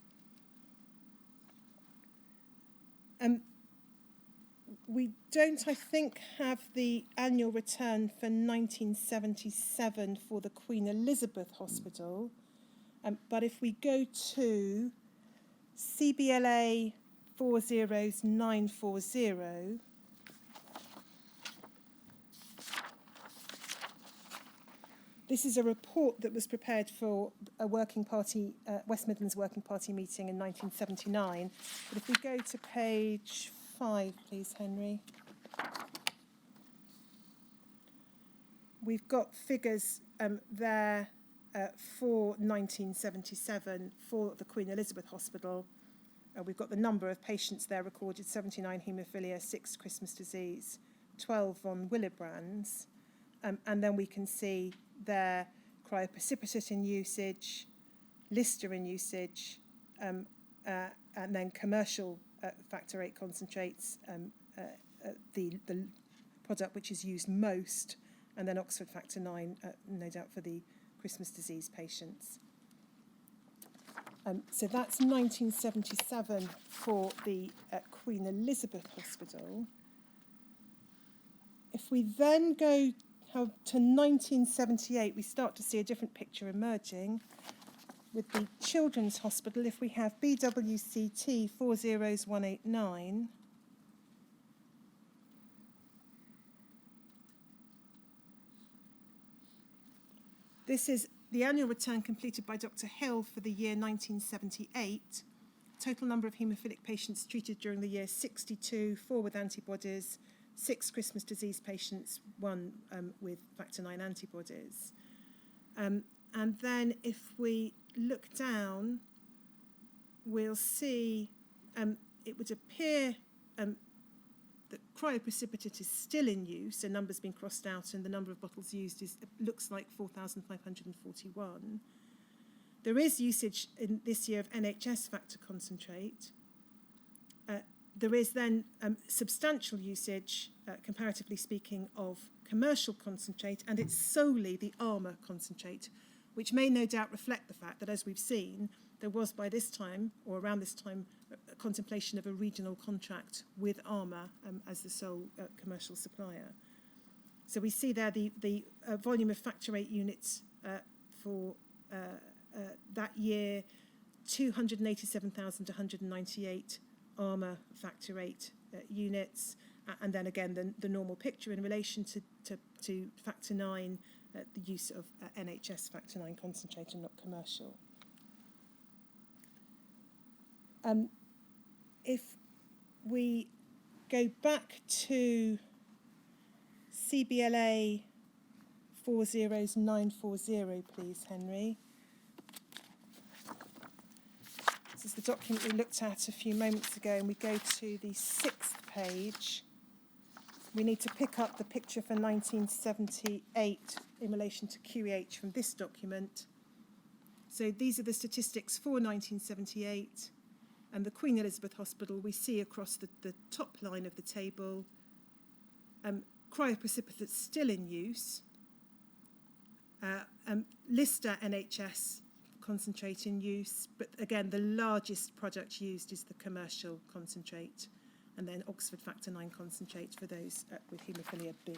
We don't, I think, have the annual return for 1977 for the Queen Elizabeth Hospital, but if we go to CBLA 40940, this is a report that was prepared for a working party, West Midlands Working Party meeting in 1979. But if we go to page 5, please, Henry. We've got figures there for 1977 for the Queen Elizabeth Hospital. We've got the number of patients there recorded: 79 haemophilia, 6 Christmas disease, 12 von Willebrands. And then we can see there cryoprecipitate in usage, Lister in usage, and then commercial factor VIII concentrates, the product which is used most, and then Oxford factor IX, no doubt for the Christmas disease patients. So that's 1977 for the Queen Elizabeth Hospital. If we then go to 1978, we start to see a different picture emerging with the Children's Hospital. If we have BWCT 40189, this is the annual return completed by Dr. Hill for the year 1978. Total number of haemophilic patients treated during the year, 62, 4 with antibodies, 6 Christmas disease patients, 1 with factor IX antibodies. And then if we look down, we'll see it would appear that cryoprecipitate is still in use, so numbers being crossed out, and the number of bottles used looks like 4,541. There is usage in this year of NHS factor concentrate. There is then substantial usage, comparatively speaking, of commercial concentrate, and it's solely the Armour concentrate, which may no doubt reflect the fact that, as we've seen, there was by this time, or around this time, a contemplation of a regional contract with Armour as the sole commercial supplier. So we see there the volume of factor 8 units for that year, 287,198 Armour factor 8 units, and then again the normal picture in relation to factor 9, the use of NHS factor 9 concentrate and not commercial. If we go back to CBLA 40940, please, Henry. This is the document we looked at a few moments ago, and we go to the 6th page. We need to pick up the picture for 1978 in relation to QEH from this document. So these are the statistics for 1978, and the Queen Elizabeth Hospital, we see across the top line of the table, cryoprecipitates still in use, Lister NHS concentrate in use, but again the largest product used is the commercial concentrate, and then Oxford factor 9 concentrate for those with haemophilia B.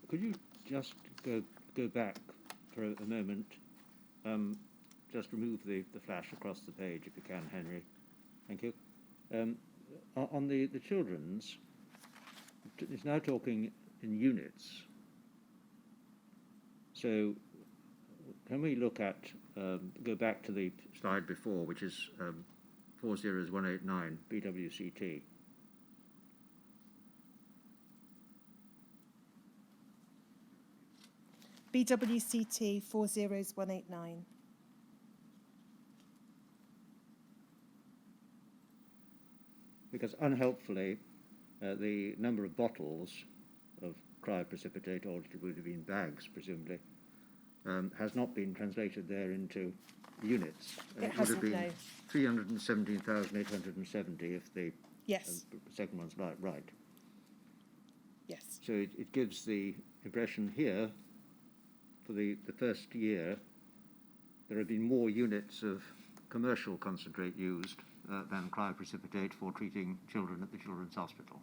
Could you just go back for a moment? Just remove the flash across the page if you can, Henry. Thank you. On the children's, it's now talking in units. So can we look at, go back to the slide before, which is 40189 BWCT. BWCT 40189. Because unhelpfully, the number of bottles of cryoprecipitate, or it would have been bags, presumably, has not been translated there into units. It would have been no. 317,870 if the Yes. second one's right. Yes. So it gives the impression here, for the first year, there have been more units of commercial concentrate used than cryoprecipitate for treating children at the Children's Hospital.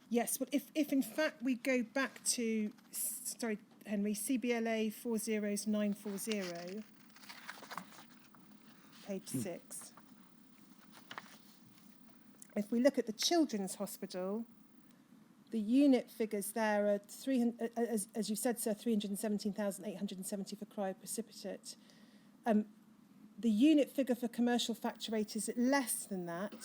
Yes, well, if in fact we go back to, sorry, Henry, CBLA 40940, page 6. If we look at the Children's Hospital, the unit figures there are, as you said, sir, 317,870 for cryoprecipitate. The unit figure for commercial factor 8 is less than that.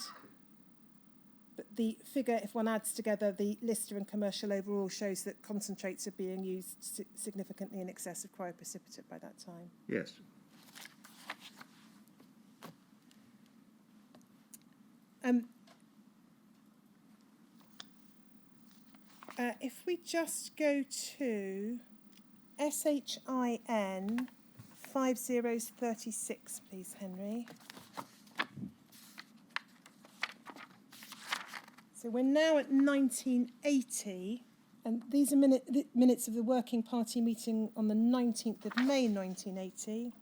But the figure, if one adds together the Lister and commercial overall, shows that concentrates are being used significantly in excess of cryoprecipitate by that time. Yes. If we just go to SHIN 5036, please, Henry. So we're now at 1980, and these are minutes of the Working Party meeting on the 19th of May 1980.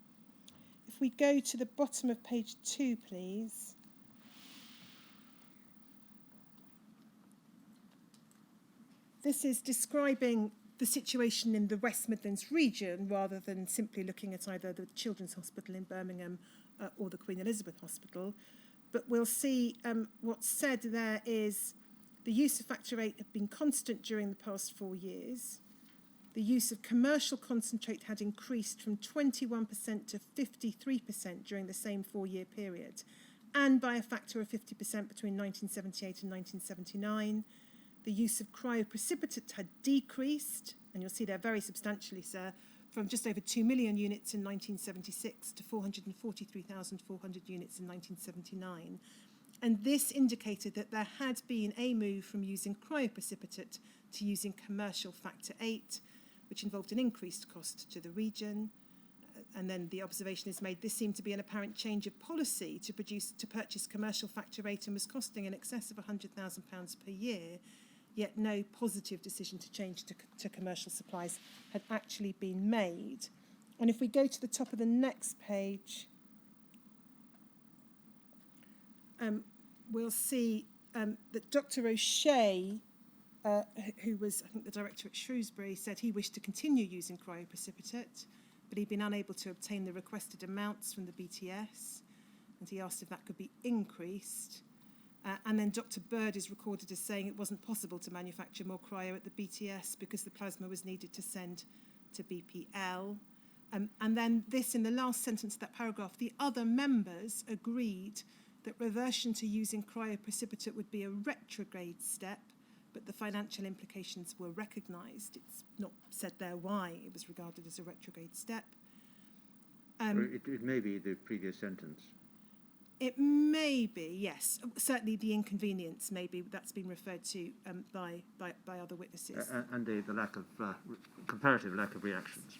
If we go to the bottom of page 2, please. This is describing the situation in the West Midlands region rather than simply looking at either the Children's Hospital in Birmingham or the Queen Elizabeth Hospital. But we'll see what's said there is the use of factor 8 had been constant during the past 4 years. The use of commercial concentrate had increased from 21% to 53% during the same 4-year period, and by a factor of 50% between 1978 and 1979. The use of cryoprecipitate had decreased, and you'll see there very substantially, sir, from just over 2 million units in 1976 to 443,400 units in 1979. And this indicated that there had been a move from using cryoprecipitate to using commercial factor 8, which involved an increased cost to the region. and then the observation is made, this seemed to be an apparent change of policy to purchase commercial factor rate and was costing in excess of £100,000 per year, yet no positive decision to change to commercial supplies had actually been made. And if we go to the top of the next page, we'll see that Dr. O'Shea, who was, I think, the director at Shrewsbury, said he wished to continue using cryoprecipitate, but he'd been unable to obtain the requested amounts from the BTS, and he asked if that could be increased. And then Dr. Bird is recorded as saying it wasn't possible to manufacture more cryo at the BTS because the plasma was needed to send to BPL. And then this, in the last sentence of that paragraph, the other members agreed that reversion to using cryoprecipitate would be a retrograde step, but the financial implications were recognised. It's not said there why it was regarded as a retrograde step. It may be the previous sentence. It may be, yes. Certainly the inconvenience, maybe, that's been referred to by other witnesses. And the lack of, comparative lack of reactions.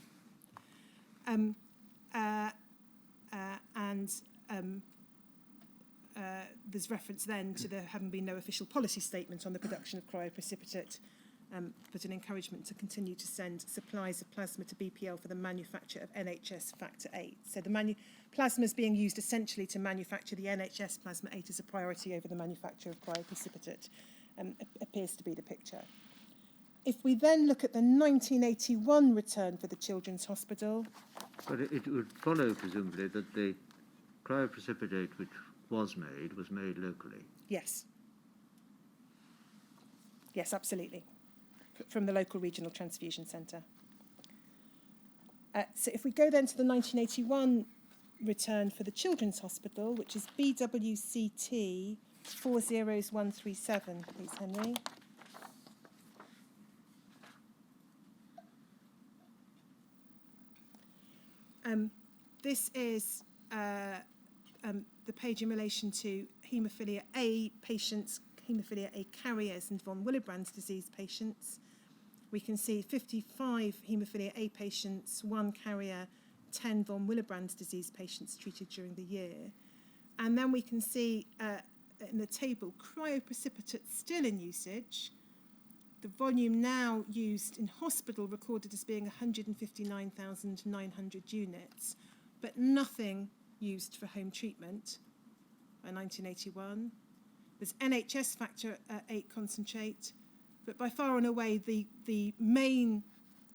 There's reference then to there having been no official policy statement on the production of cryoprecipitate, but an encouragement to continue to send supplies of plasma to BPL for the manufacture of NHS factor 8. So the plasma is being used essentially to manufacture the NHS plasma 8 as a priority over the manufacture of cryoprecipitate, appears to be the picture. If we then look at the 1981 return for the Children's Hospital... But it would follow, presumably, that the cryoprecipitate which was made locally. Yes. Yes, absolutely. From the local regional transfusion centre. So if we go then to the 1981 return for the Children's Hospital, which is BWCT 40137, please, Henry. This is the page in relation to Haemophilia A patients, Haemophilia A carriers and von Willebrand's disease patients. We can see 55 Haemophilia A patients, 1 carrier, 10 von Willebrand's disease patients treated during the year. And then we can see in the table cryoprecipitate still in usage. The volume now used in hospital recorded as being 159,900 units, but nothing used for home treatment by 1981. There's NHS factor 8 concentrate, but by far and away the main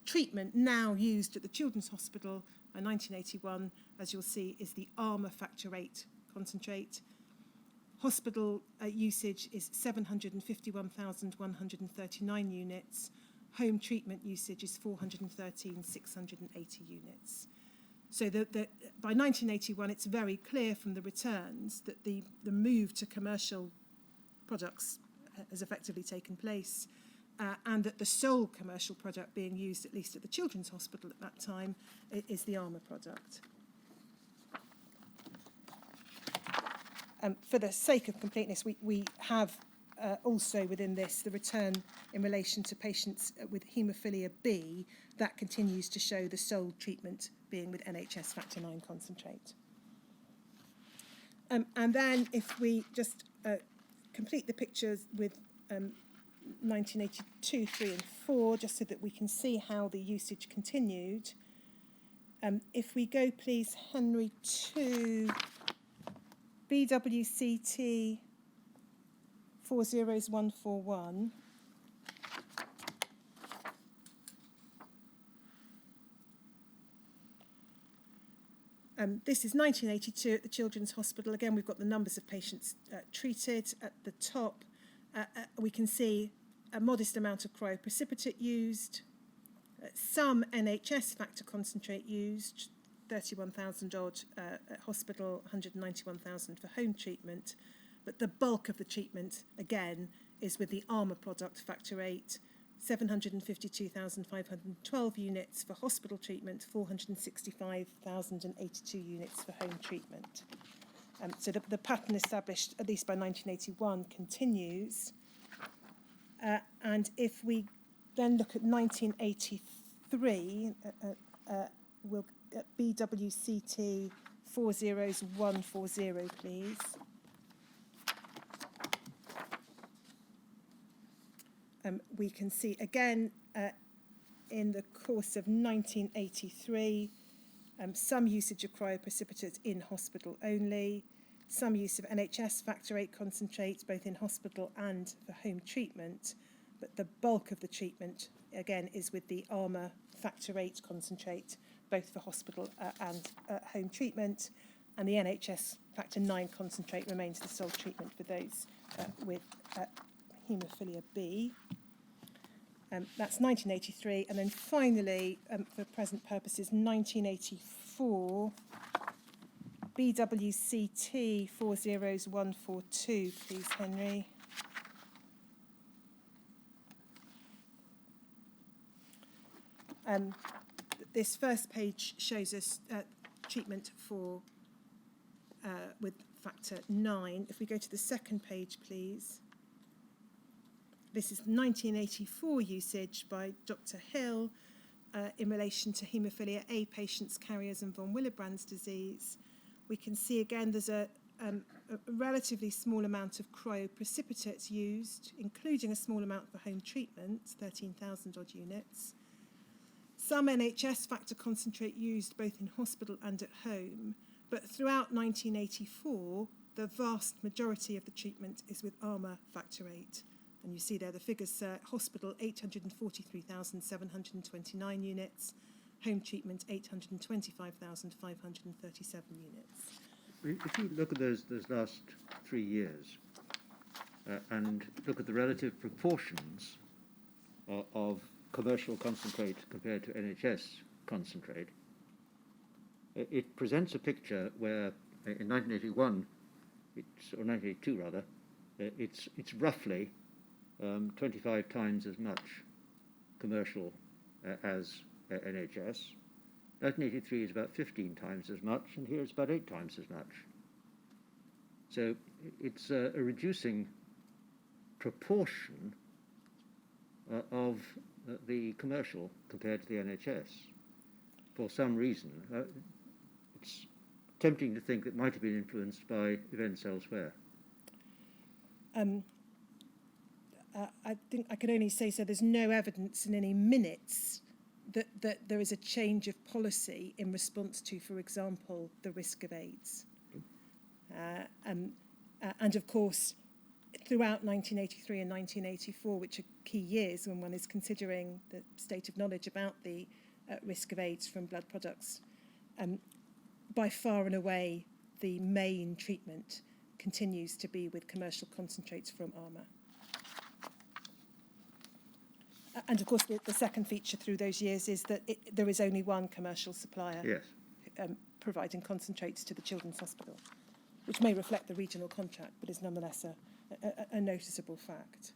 treatment now used at the Children's Hospital by 1981, as you'll see, is the Armour factor 8 concentrate. Hospital usage is 751,139 units. Home treatment usage is 413,680 units. So by 1981, it's very clear from the returns that the move to commercial products has effectively taken place, and that the sole commercial product being used, at least at the Children's Hospital at that time, is the Armour product. For the sake of completeness, we have also within this the return in relation to patients with haemophilia B. That continues to show the sole treatment being with NHS factor 9 concentrate. And then if we just complete the pictures with 1982, 3 and 4, just so that we can see how the usage continued. If we go, please, Henry, to BWCT 40141. This is 1982 at the Children's Hospital. Again, we've got the numbers of patients treated. At the top, we can see a modest amount of cryoprecipitate used, some NHS factor concentrate used, 31,000 odd at hospital, 191,000 for home treatment. But the bulk of the treatment, again, is with the Armour product, factor 8, 752,512 units for hospital treatment, 465,082 units for home treatment. So the pattern established, at least by 1981, continues. And if we then look at 1983, we'll BWCT 40140, please. We can see again in the course of 1983, some usage of cryoprecipitates in hospital only, some use of NHS factor VIII concentrates both in hospital and for home treatment, but the bulk of the treatment again is with the ARMA factor VIII concentrate both for hospital and home treatment, and the NHS factor IX concentrate remains the sole treatment for those with Haemophilia B. That's 1983, and then finally, for present purposes, 1984, BWCT 40142, please, Henry. This first page shows us treatment for with factor IX. If we go to the second page, please. This is 1984 usage by Dr. Hill in relation to Haemophilia A patients, carriers, and von Willebrand's disease. We can see again there's a relatively small amount of cryoprecipitates used, including a small amount for home treatment, 13,000 odd units. Some NHS factor concentrate used both in hospital and at home, but throughout 1984, the vast majority of the treatment is with ARMA factor VIII. And you see there the figures, hospital 843,729 units, home treatment 825,537 units. If you look at those last 3 years and look at the relative proportions of commercial concentrate compared to NHS concentrate, it presents a picture where in 1981, or 1982 rather, it's roughly 25 times as much commercial as NHS. 1983 is about 15 times as much, and here it's about 8 times as much. So it's a reducing proportion of the commercial compared to the NHS. For some reason, it's tempting to think it might have been influenced by events elsewhere. I think I can only say so. There's no evidence in any minutes that there is a change of policy in response to, for example, the risk of AIDS. And of course, throughout 1983 and 1984, which are key years when one is considering the state of knowledge about the risk of AIDS from blood products, by far and away, the main treatment continues to be with commercial concentrates from ARMA. And of course, the second feature through those years is that there is only one commercial supplier Yes. Providing concentrates to the Children's Hospital, which may reflect the regional contract, but is nonetheless a noticeable fact.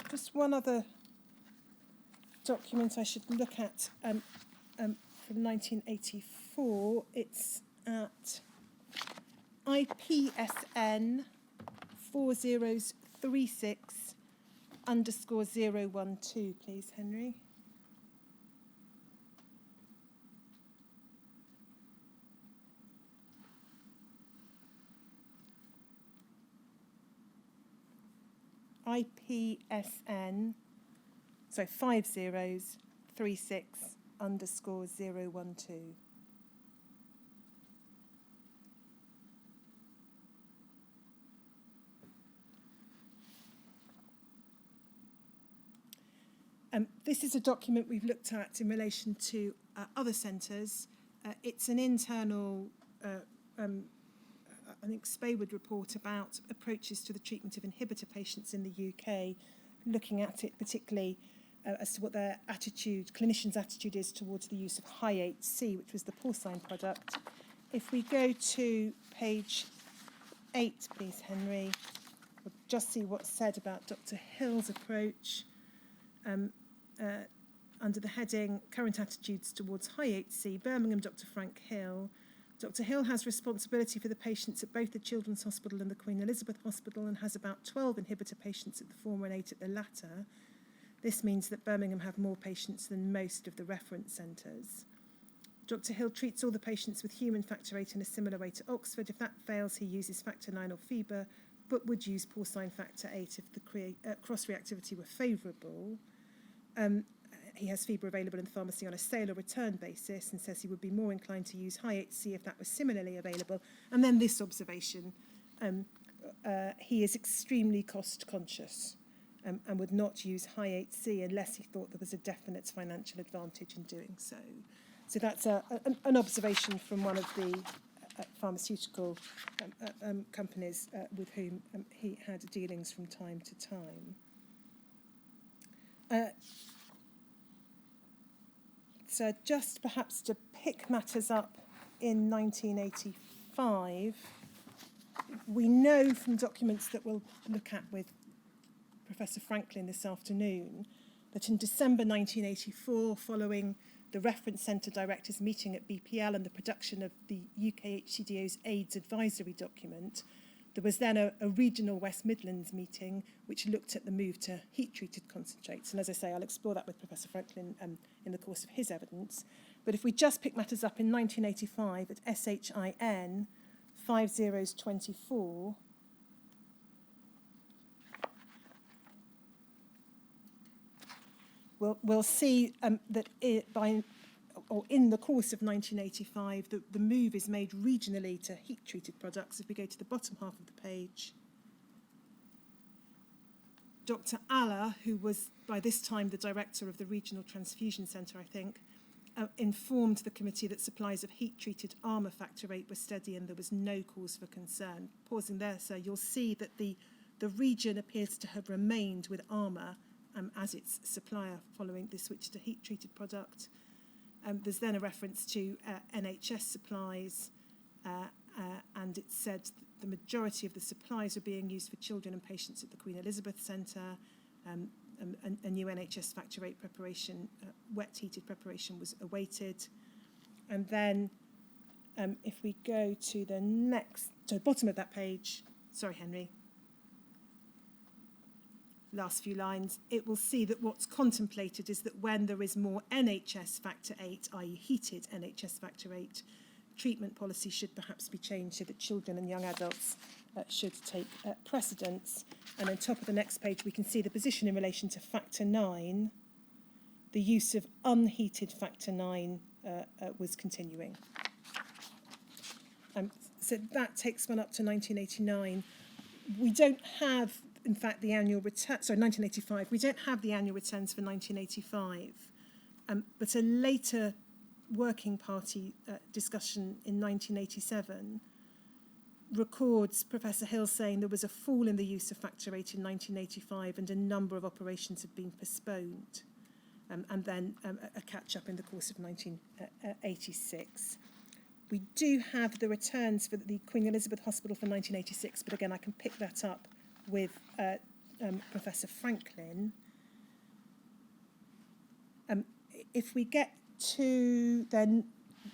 Just one other document I should look at from 1984. It's at IPSN 4036_012, please, Henry. IPSN, so 5036_012. This is a document we've looked at in relation to other centres. It's an internal, I think, Spaywood report about approaches to the treatment of inhibitor patients in the UK, looking at it particularly as to what their attitude, clinicians' attitude is towards the use of High-8C, which was the porcine product. If we go to page 8, please, Henry, we'll just see what's said about Dr. Hill's approach. Under the heading Current Attitudes Towards High-8C, Birmingham, Dr. Frank Hill. Dr. Hill has responsibility for the patients at both the Children's Hospital and the Queen Elizabeth Hospital and has about 12 inhibitor patients at the former and 8 at the latter. This means that Birmingham have more patients than most of the reference centres. Dr Hill treats all the patients with human factor VIII in a similar way to Oxford. If that fails, he uses factor IX or fever, but would use porcine factor VIII if the cross-reactivity were favourable. He has fever available in the pharmacy on a sale or return basis and says he would be more inclined to use high HC if that was similarly available. And then this observation, he is extremely cost conscious and would not use high HC unless he thought there was a definite financial advantage in doing so. So that's an observation from one of the pharmaceutical companies with whom he had dealings from time to time. So just perhaps to pick matters up in 1985, we know from documents that we'll look at with Professor Franklin this afternoon that in December 1984, following the reference centre directors meeting at BPL and the production of the UK HCDO's AIDS advisory document, there was then a regional West Midlands meeting which looked at the move to heat-treated concentrates. And as I say, I'll explore that with Professor Franklin in the course of his evidence. But if we just pick matters up in 1985 at SHIN 5024, we'll see that in the course of 1985, the move is made regionally to heat-treated products. If we go to the bottom half of the page, Dr. Aller, who was by this time the director of the Regional Transfusion Centre, I think, informed the committee that supplies of heat-treated armour factor VIII were steady and there was no cause for concern. Pausing there, sir, you'll see that the region appears to have remained with armour as its supplier following the switch to heat-treated product. There's then a reference to NHS supplies, and it said that the majority of the supplies were being used for children and patients at the Queen Elizabeth Centre. A new NHS factor VIII preparation, wet-heated preparation, was awaited. And then if we go to the bottom of that page, sorry, Henry, last few lines, it will see that what's contemplated is that when there is more NHS factor VIII, i.e. heated NHS factor VIII, treatment policy should perhaps be changed so that children and young adults should take precedence. And on top of the next page, we can see the position in relation to factor IX. The use of unheated factor IX was continuing. So that takes one up to 1989. We don't have, in fact, the annual return, 1985, we don't have the annual returns for 1985, but a later working party discussion in 1987 records Professor Hill saying there was a fall in the use of factor VIII in 1985 and a number of operations had been postponed, and then a catch-up in the course of 1986. We do have the returns for the Queen Elizabeth Hospital for 1986, but again, I can pick that up with Professor Franklin. If we get to then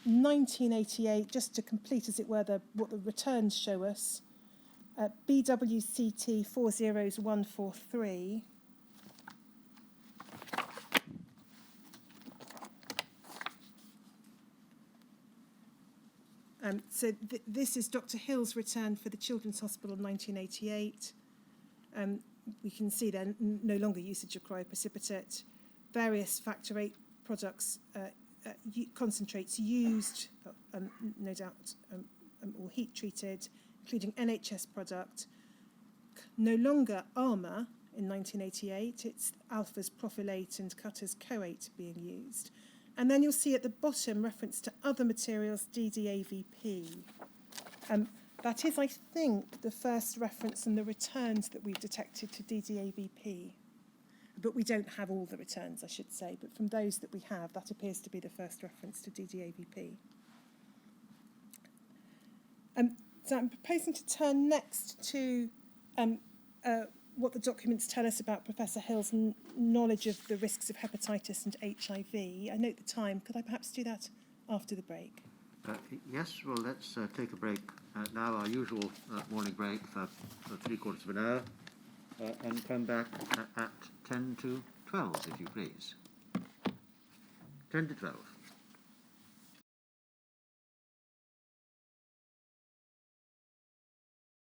1988, just to complete, as it were, what the returns show us, BWCT 40143. So this is Dr. Hill's return for the Children's Hospital in 1988. We can see then no longer usage of cryoprecipitate, various factor VIII products, concentrates used, no doubt, or heat treated, including NHS product. No longer armour in 1988, it's alphas prophylate and cutters coate being used. And then you'll see at the bottom reference to other materials, DDAVP. That is, I think, the first reference in the returns that we've detected to DDAVP. But we don't have all the returns, I should say. But from those that we have, that appears to be the first reference to DDAVP. So I'm proposing to turn next to what the documents tell us about Professor Hill's knowledge of the risks of hepatitis and HIV. I note the time. Could I perhaps do that after the break? Yes, well, let's take a break now, our usual morning break for 3/4 of an hour, and come back at 10 to 12s, if you please. 10 to 12.